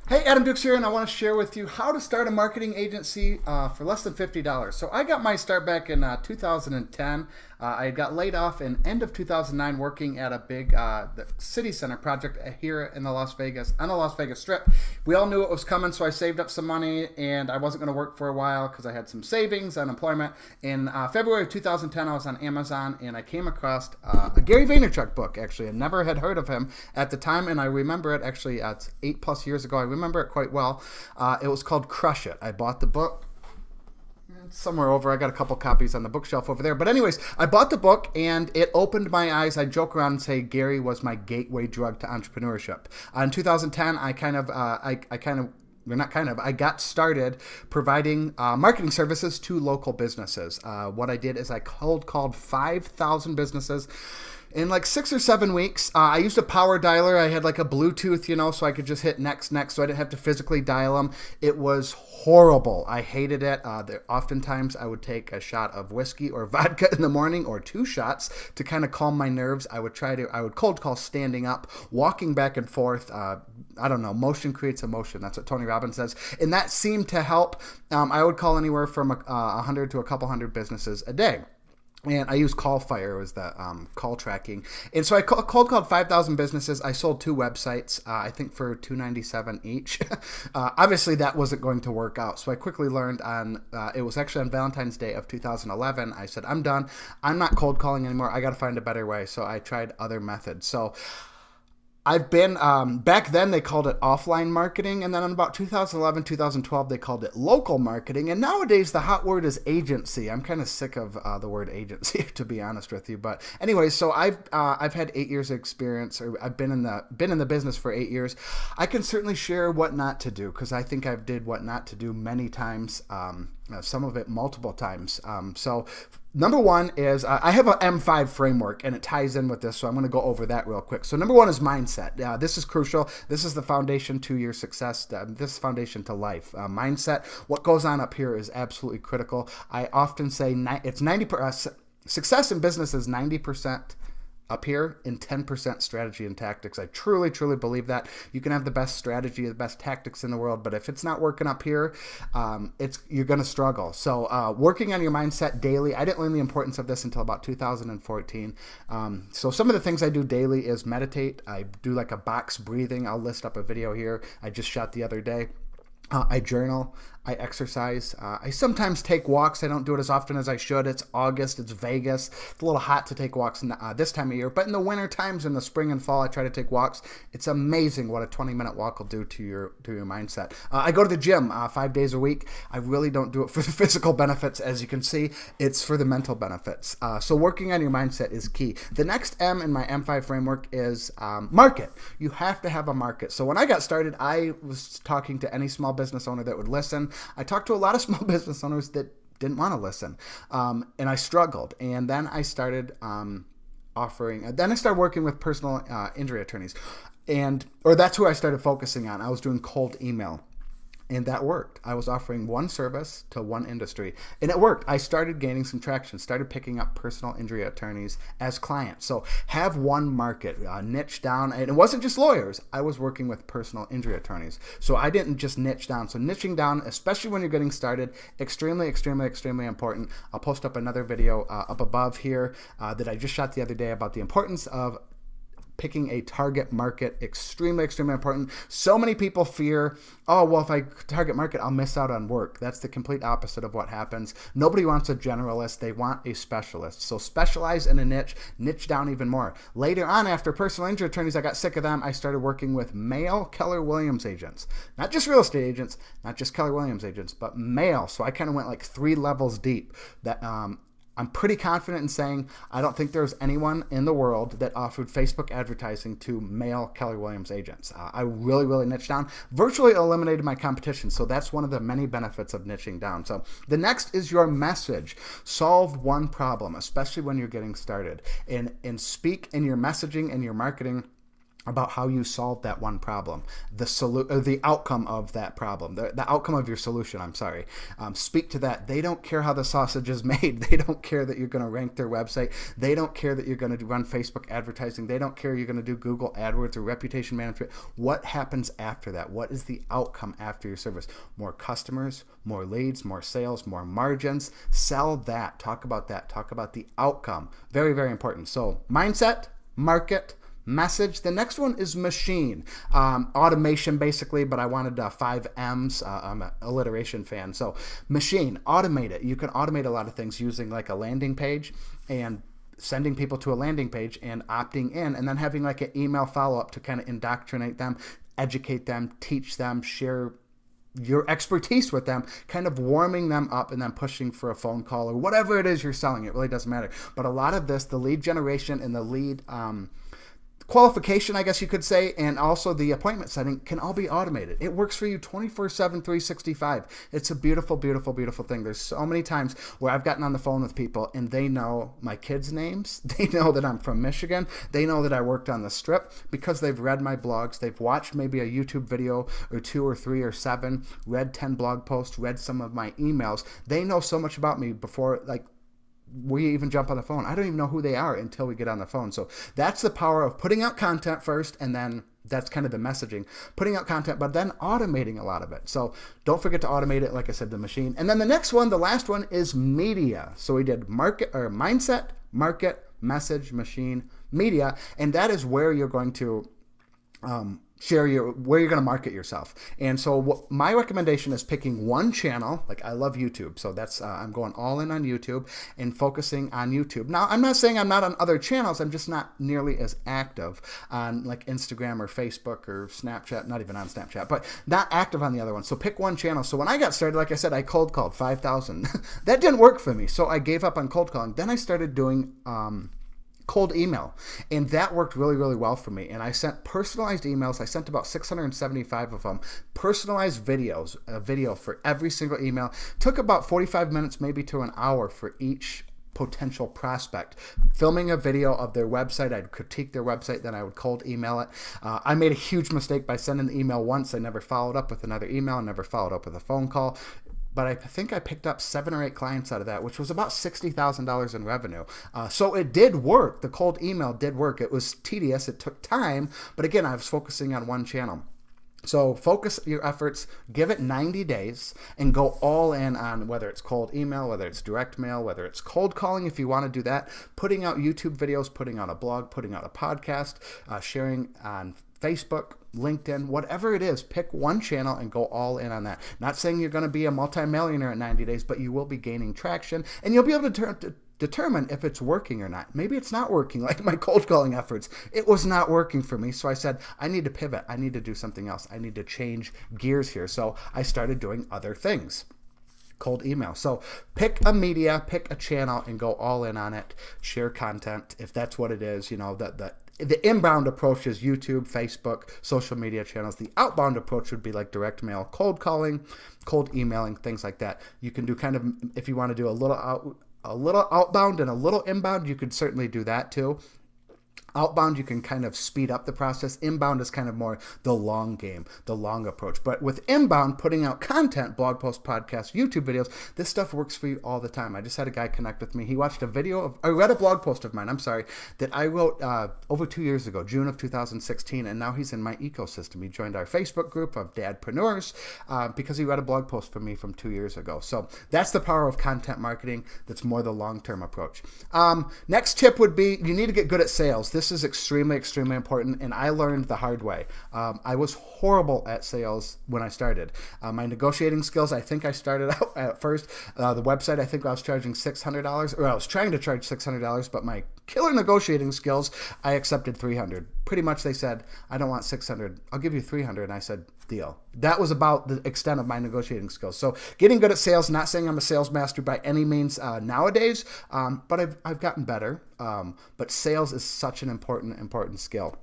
Hey, Adam Dukes here, and I want to share with you how to start a marketing agency for less than $50. So I got my start back in 2010. I got laid off in end of 2009 working at a big the city center project here in the Las Vegas, on the Las Vegas Strip. We all knew it was coming, so I saved up some money, and I wasn't going to work for a while because I had some savings, unemployment. In February of 2010, I was on Amazon, and I came across a Gary Vaynerchuk book, actually. I never had heard of him at the time, and I remember it, actually, it's 8+ years ago. I remember it quite well. It was called Crush It. I bought the book. It's somewhere over. I got a couple copies on the bookshelf over there. But anyways, I bought the book and it opened my eyes. I joke around and say Gary was my gateway drug to entrepreneurship. In 2010, I got started providing marketing services to local businesses. What I did is I cold called 5,000 businesses in like 6 or 7 weeks. I used a power dialer. I had like a Bluetooth, so I could just hit next, so I didn't have to physically dial them. It was horrible. I hated it. Oftentimes I would take a shot of whiskey or vodka in the morning, or 2 shots to kind of calm my nerves. I would cold call standing up, walking back and forth. I don't know, motion creates emotion. That's what Tony Robbins says. And that seemed to help. I would call anywhere from 100 to a couple hundred businesses a day. And I used CallFire as the call tracking. And so I cold called 5,000 businesses. I sold 2 websites, I think for $297 each. Obviously, that wasn't going to work out. So I quickly learned it was actually on Valentine's Day of 2011. I said, I'm done. I'm not cold calling anymore. I got to find a better way. So I tried other methods. So I've been, back then they called it offline marketing, and then in about 2011, 2012, they called it local marketing, and nowadays the hot word is agency. I'm kind of sick of the word agency, to be honest with you, but anyway, so I've had 8 years of experience, or I've been in the business for 8 years. I can certainly share what not to do, because I think I've did what not to do many times, some of it multiple times. So number one is I have an M5 framework, and it ties in with this, so I'm going to go over that real quick. So number one is mindset. This is crucial. This is the foundation to your success. This is foundation to life. Mindset. What goes on up here is absolutely critical. I often say it's 90%. Success in business is 90% up here in 10% strategy and tactics. I truly, truly believe that. You can have the best strategy, the best tactics in the world, but if it's not working up here, you're going to struggle. So working on your mindset daily. I didn't learn the importance of this until about 2014. So some of the things I do daily is meditate. I do like a box breathing. I'll list up a video here I just shot the other day. I journal, I exercise, I sometimes take walks. I don't do it as often as I should. It's August, it's Vegas. It's a little hot to take walks this time of year, but in the winter times, in the spring and fall, I try to take walks. It's amazing what a 20-minute walk will do to your mindset. I go to the gym 5 days a week. I really don't do it for the physical benefits. As you can see, it's for the mental benefits. So working on your mindset is key. The next M in my M5 framework is market. You have to have a market. So when I got started, I was talking to any small business owner that would listen. I talked to a lot of small business owners that didn't want to listen, and I struggled. And then I started Then I started working with personal injury attorneys, or that's who I started focusing on. I was doing cold email. And that worked. I was offering one service to one industry, and it worked. I started gaining some traction, started picking up personal injury attorneys as clients. So have one market, niche down. And it wasn't just lawyers. I was working with personal injury attorneys. So I didn't just niche down. So niching down, especially when you're getting started, extremely, extremely, extremely important. I'll post up another video up above here that I just shot the other day about the importance of picking a target market. Extremely, extremely important. So many people fear, oh, well, if I target market, I'll miss out on work. That's the complete opposite of what happens. Nobody wants a generalist. They want a specialist. So specialize in a niche down even more. Later on, after personal injury attorneys, I got sick of them. I started working with male Keller Williams agents. Not just real estate agents, not just Keller Williams agents, but male. So I kind of went like 3 levels deep. That I'm pretty confident in saying I don't think there's anyone in the world that offered Facebook advertising to male Keller Williams agents. I really, really niched down, virtually eliminated my competition. So that's one of the many benefits of niching down. So the next is your message. Solve one problem, especially when you're getting started. And speak in your messaging and your marketing about how you solve that one problem, the outcome of that problem, the outcome of your solution. I'm sorry. Speak to that. They don't care how the sausage is made. They don't care that you're going to rank their website. They don't care that you're going to run Facebook advertising. They don't care you're going to do Google AdWords or reputation management. What happens after that? What is the outcome after your service? More customers, more leads, more sales, more margins. Sell that. Talk about that. Talk about the outcome. Very, very important. So mindset, market, message. The next one is machine. Automation, basically, but I wanted 5 M's. I'm an alliteration fan. So machine, automate it. You can automate a lot of things using like a landing page and sending people to a landing page and opting in, and then having like an email follow-up to kind of indoctrinate them, educate them, teach them, share your expertise with them, kind of warming them up and then pushing for a phone call or whatever it is you're selling. It really doesn't matter. But a lot of this, the lead generation and the lead qualification, I guess you could say, and also the appointment setting can all be automated. It works for you 24/7, 365. It's a beautiful, beautiful, beautiful thing. There's so many times where I've gotten on the phone with people and they know my kids' names. They know that I'm from Michigan. They know that I worked on the Strip because they've read my blogs. They've watched maybe a YouTube video or 2 or 3 or 7, read 10 blog posts, read some of my emails. They know so much about me before, like, we even jump on the phone. I don't even know who they are until we get on the phone. So that's the power of putting out content first, and then that's kind of the messaging. Putting out content, but then automating a lot of it. So don't forget to automate it, like I said, the machine. And then the next one, the last one, is media. So we did market or mindset, market, message, machine, media, and that is where you're going to where you're going to market yourself. And so my recommendation is picking one channel. Like, I love YouTube, so that's I'm going all in on YouTube and focusing on YouTube. Now, I'm not saying I'm not on other channels. I'm just not nearly as active on like Instagram or Facebook or Snapchat. Not even on Snapchat, but not active on the other one. So pick one channel. So when I got started, like I said, I cold called 5,000. That didn't work for me, so I gave up on cold calling. Then I started doing cold email, and that worked really, really well for me. And I sent personalized emails. I sent about 675 of them, personalized videos, a video for every single email. Took about 45 minutes, maybe to an hour for each potential prospect. Filming a video of their website, I'd critique their website, then I would cold email it. I made a huge mistake by sending the email once. I never followed up with another email, never followed up with a phone call. But I think I picked up 7 or 8 clients out of that, which was about $60,000 in revenue. So it did work. The cold email did work. It was tedious. It took time. But again, I was focusing on one channel. So focus your efforts, give it 90 days, and go all in on whether it's cold email, whether it's direct mail, whether it's cold calling if you want to do that, putting out YouTube videos, putting out a blog, putting out a podcast, sharing on Facebook, LinkedIn, whatever it is. Pick one channel and go all in on that. Not saying you're going to be a multimillionaire in 90 days, but you will be gaining traction, and you'll be able to determine if it's working or not. Maybe it's not working, like my cold calling efforts. It was not working for me, so I said, I need to pivot. I need to do something else. I need to change gears here. So I started doing other things. Cold email. So pick a media, pick a channel, and go all in on it. Share content if that's what it is. You know, the inbound approach is YouTube, Facebook, social media channels. The outbound approach would be like direct mail, cold calling, cold emailing, things like that. You can do kind of, if you want to do a little outbound and a little inbound, you could certainly do that too. Outbound, you can kind of speed up the process. Inbound is kind of more the long game, the long approach. But with inbound, putting out content, blog posts, podcasts, YouTube videos, this stuff works for you all the time. I just had a guy connect with me. He watched a video I read a blog post of mine, that I wrote over 2 years ago, June of 2016, and now he's in my ecosystem. He joined our Facebook group of dadpreneurs because he read a blog post from me from 2 years ago. So that's the power of content marketing. That's more the long-term approach. Next tip would be you need to get good at sales. This is extremely, extremely important, and I learned the hard way. I was horrible at sales when I started. My negotiating skills, I think I started out at first. The website, I think I was charging $600, or I was trying to charge $600, but my killer negotiating skills, I accepted $300. Pretty much they said, I don't want $600, I'll give you $300, and I said, deal. That was about the extent of my negotiating skills. So getting good at sales, not saying I'm a sales master by any means nowadays, but I've gotten better. But sales is such an important skill.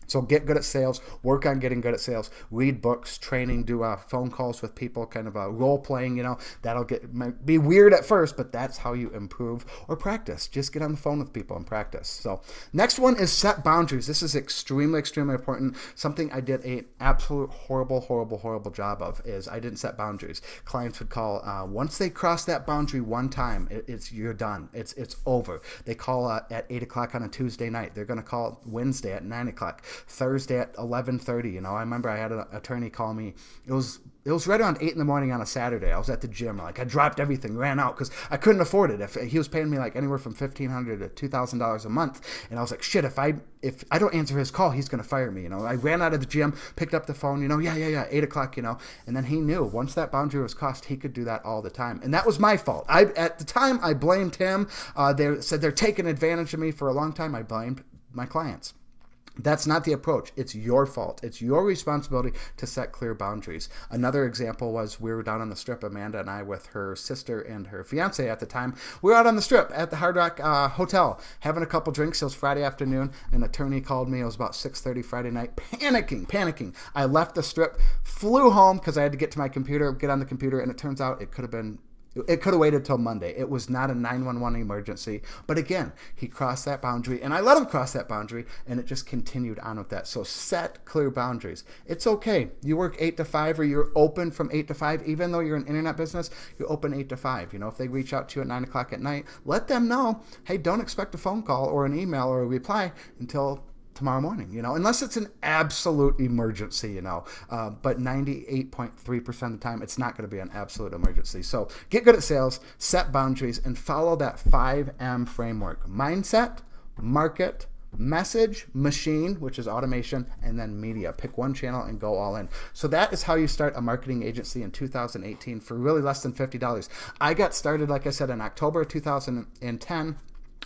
So get good at sales, work on getting good at sales, read books, training, do phone calls with people, kind of a role playing, that'll might be weird at first, but that's how you improve or practice. Just get on the phone with people and practice. So next one is set boundaries. This is extremely, extremely important. Something I did an absolute horrible job of is I didn't set boundaries. Clients would call, once they cross that boundary one time, you're done. It's over. They call at 8 o'clock on a Tuesday night. They're going to call Wednesday at 9 o'clock. Thursday at 11:30. I remember I had an attorney call me. It was right around 8 in the morning on a Saturday. I was at the gym. I dropped everything, ran out because I couldn't afford it. If he was paying me anywhere from $1,500 to $2,000 a month, and I was like, shit, if I don't answer his call, he's gonna fire me. I ran out of the gym, picked up the phone. Yeah, 8 o'clock. And then he knew once that boundary was crossed, he could do that all the time, and that was my fault. At the time I blamed him. They said they're taking advantage of me. For a long time, I blamed my clients. That's not the approach. It's your fault. It's your responsibility to set clear boundaries. Another example was we were down on the Strip, Amanda and I, with her sister and her fiance at the time. We were out on the Strip at the Hard Rock Hotel having a couple drinks. It was Friday afternoon. An attorney called me. It was about 6:30 Friday night. Panicking. I left the Strip, flew home because I had to get to my computer, get on the computer, and it turns out it could have waited till Monday. It was not a 911 emergency. But again, he crossed that boundary, and I let him cross that boundary, and it just continued on with that. So set clear boundaries. It's okay. You work 8 to 5, or you're open from 8 to 5. Even though you're an internet business, you're open 8 to 5. If they reach out to you at 9 o'clock at night, let them know, hey, don't expect a phone call or an email or a reply until tomorrow morning, unless it's an absolute emergency, but 98.3% of the time, it's not going to be an absolute emergency. So get good at sales, set boundaries, and follow that 5M framework: mindset, market, message, machine, which is automation, and then media. Pick one channel and go all in. So that is how you start a marketing agency in 2018 for really less than $50. I got started, like I said, in October 2010.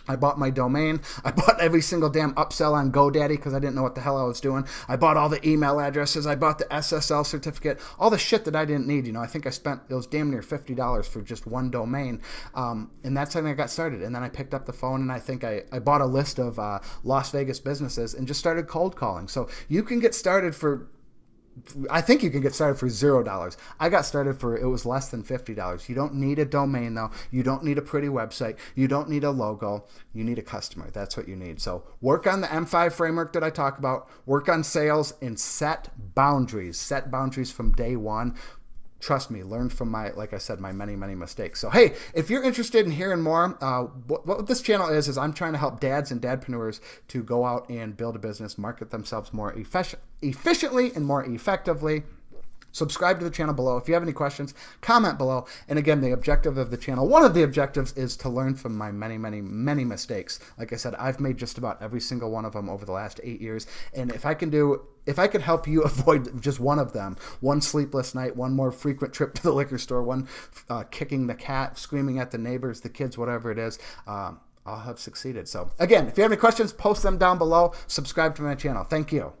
I bought my domain. I bought every single damn upsell on GoDaddy because I didn't know what the hell I was doing. I bought all the email addresses. I bought the SSL certificate, all the shit that I didn't need. I think it was damn near $50 for just one domain. And that's how I got started. And then I picked up the phone, and I think I bought a list of Las Vegas businesses and just started cold calling. So you can get started for $0. I got started it was less than $50. You don't need a domain, though. You don't need a pretty website. You don't need a logo. You need a customer. That's what you need. So work on the M5 framework that I talk about. Work on sales and set boundaries. Set boundaries from day one. Trust me, learn from like I said, my many mistakes. So, hey, if you're interested in hearing more, what this channel is I'm trying to help dads and dadpreneurs to go out and build a business, market themselves more efficiently and more effectively. Subscribe to the channel below. If you have any questions, comment below. And again, the objective of the channel, one of the objectives, is to learn from my many mistakes. Like I said, I've made just about every single one of them over the last 8 years. And if I could help you avoid just one of them, one sleepless night, one more frequent trip to the liquor store, one kicking the cat, screaming at the neighbors, the kids, whatever it is, I'll have succeeded. So again, if you have any questions, post them down below. Subscribe to my channel. Thank you.